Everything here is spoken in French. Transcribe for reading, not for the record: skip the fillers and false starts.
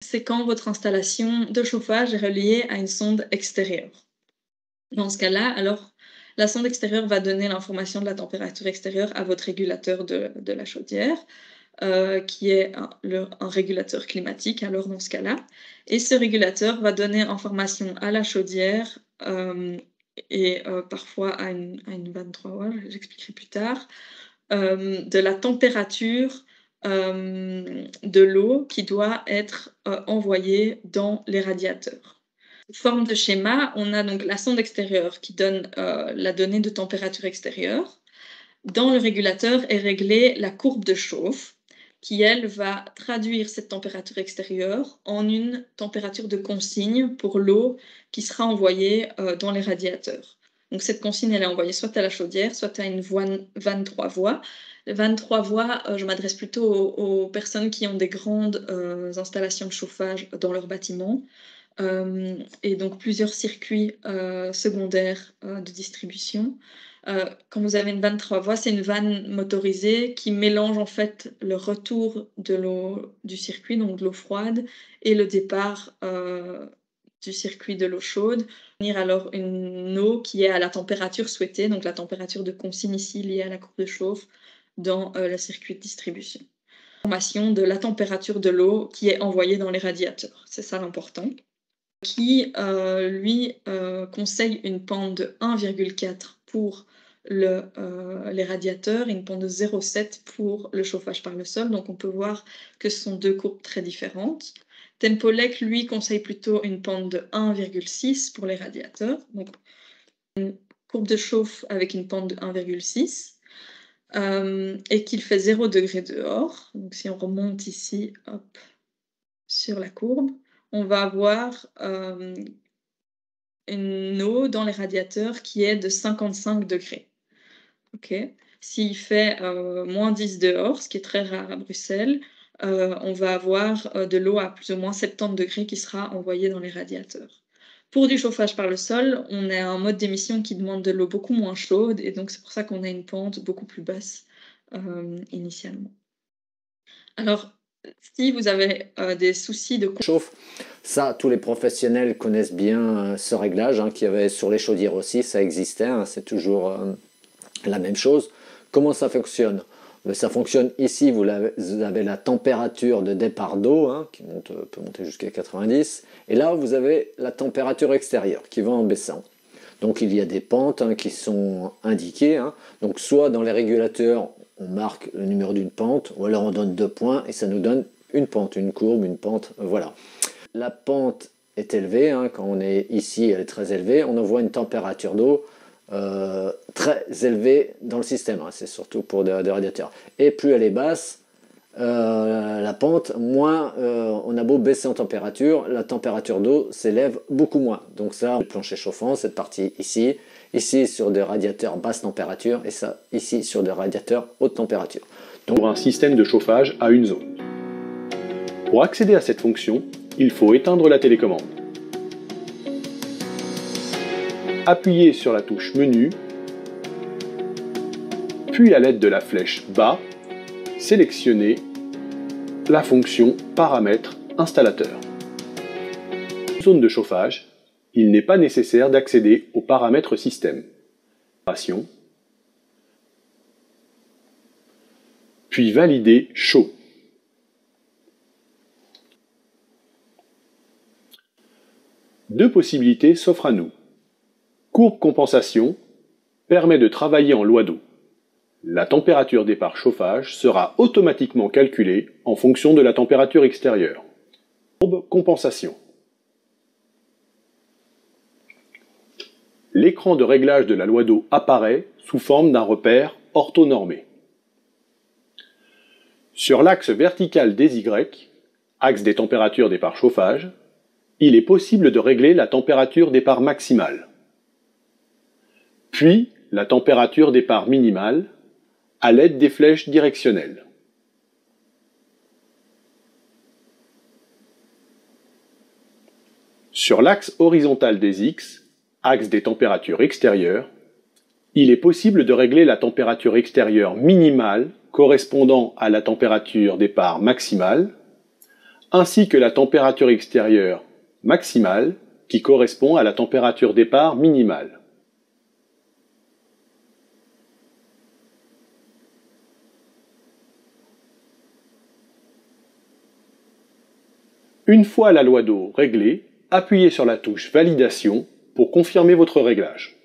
C'est quand votre installation de chauffage est reliée à une sonde extérieure. Dans ce cas-là, alors, la sonde extérieure va donner l'information de la température extérieure à votre régulateur de la chaudière, qui est un régulateur climatique, alors dans ce cas-là. Et ce régulateur va donner information à la chaudière et parfois à une 23 watts, j'expliquerai plus tard, de la température de l'eau qui doit être envoyée dans les radiateurs. Sous forme de schéma, on a donc la sonde extérieure qui donne la donnée de température extérieure. Dans le régulateur est réglée la courbe de chauffe qui, elle, va traduire cette température extérieure en une température de consigne pour l'eau qui sera envoyée dans les radiateurs. Donc cette consigne, elle est envoyée soit à la chaudière, soit à une 23 voies. Les 23 voies, je m'adresse plutôt aux personnes qui ont des grandes installations de chauffage dans leur bâtiment. Et donc plusieurs circuits secondaires de distribution. Quand vous avez une 23 voies, c'est une vanne motorisée qui mélange en fait le retour de l'eau du circuit, donc de l'eau froide, et le départ du circuit de l'eau chaude. Alors une eau qui est à la température souhaitée, donc la température de consigne ici liée à la courbe de chauffe dans le circuit de distribution. Information de la température de l'eau qui est envoyée dans les radiateurs, c'est ça l'important. Qui, lui, conseille une pente de 1,4 pour les radiateurs et une pente de 0,7 pour le chauffage par le sol. Donc on peut voir que ce sont deux courbes très différentes. Tempolec, lui, conseille plutôt une pente de 1,6 pour les radiateurs. Donc une courbe de chauffe avec une pente de 1,6 et qu'il fait 0 degré dehors. Donc si on remonte ici, hop, sur la courbe, on va avoir une eau dans les radiateurs qui est de 55 degrés. Okay. S'il fait moins 10 dehors, ce qui est très rare à Bruxelles, on va avoir de l'eau à plus ou moins 70 degrés qui sera envoyée dans les radiateurs. Pour du chauffage par le sol, on a un mode d'émission qui demande de l'eau beaucoup moins chaude et donc c'est pour ça qu'on a une pente beaucoup plus basse initialement. Alors, si vous avez des soucis de chauffe, ça, tous les professionnels connaissent bien ce réglage, qu'il y avait sur les chaudières aussi, ça existait, c'est toujours la même chose. Comment ça fonctionne? Ça fonctionne ici, vous avez la température de départ d'eau, qui peut monter jusqu'à 90, et là vous avez la température extérieure qui va en baissant. Donc il y a des pentes qui sont indiquées, donc soit dans les régulateurs on marque le numéro d'une pente, ou alors on donne 2 points et ça nous donne une pente, une courbe, une pente, voilà. La pente est élevée, quand on est ici elle est très élevée, on envoie une température d'eau très élevée dans le système, c'est surtout pour des radiateurs. Et plus elle est basse, la pente, moins on a beau baisser en température, la température d'eau s'élève beaucoup moins. Donc ça, le plancher chauffant, cette partie ici, ici sur des radiateurs basse température, et ça ici sur des radiateurs haute température. Donc pour un système de chauffage à une zone. Pour accéder à cette fonction, il faut éteindre la télécommande. Appuyez sur la touche Menu, puis à l'aide de la flèche Bas, sélectionnez la fonction Paramètres installateur. Zone de chauffage, il n'est pas nécessaire d'accéder aux paramètres système. Puis valider Chaud. Deux possibilités s'offrent à nous. Courbe compensation permet de travailler en loi d'eau. La température départ chauffage sera automatiquement calculée en fonction de la température extérieure. Courbe compensation. L'écran de réglage de la loi d'eau apparaît sous forme d'un repère orthonormé. Sur l'axe vertical des Y, axe des températures départ chauffage, il est possible de régler la température départ maximale, puis la température départ minimale à l'aide des flèches directionnelles. Sur l'axe horizontal des X, axe des températures extérieures, il est possible de régler la température extérieure minimale correspondant à la température départ maximale ainsi que la température extérieure maximale qui correspond à la température départ minimale. Une fois la loi d'eau réglée, appuyez sur la touche Validation pour confirmer votre réglage.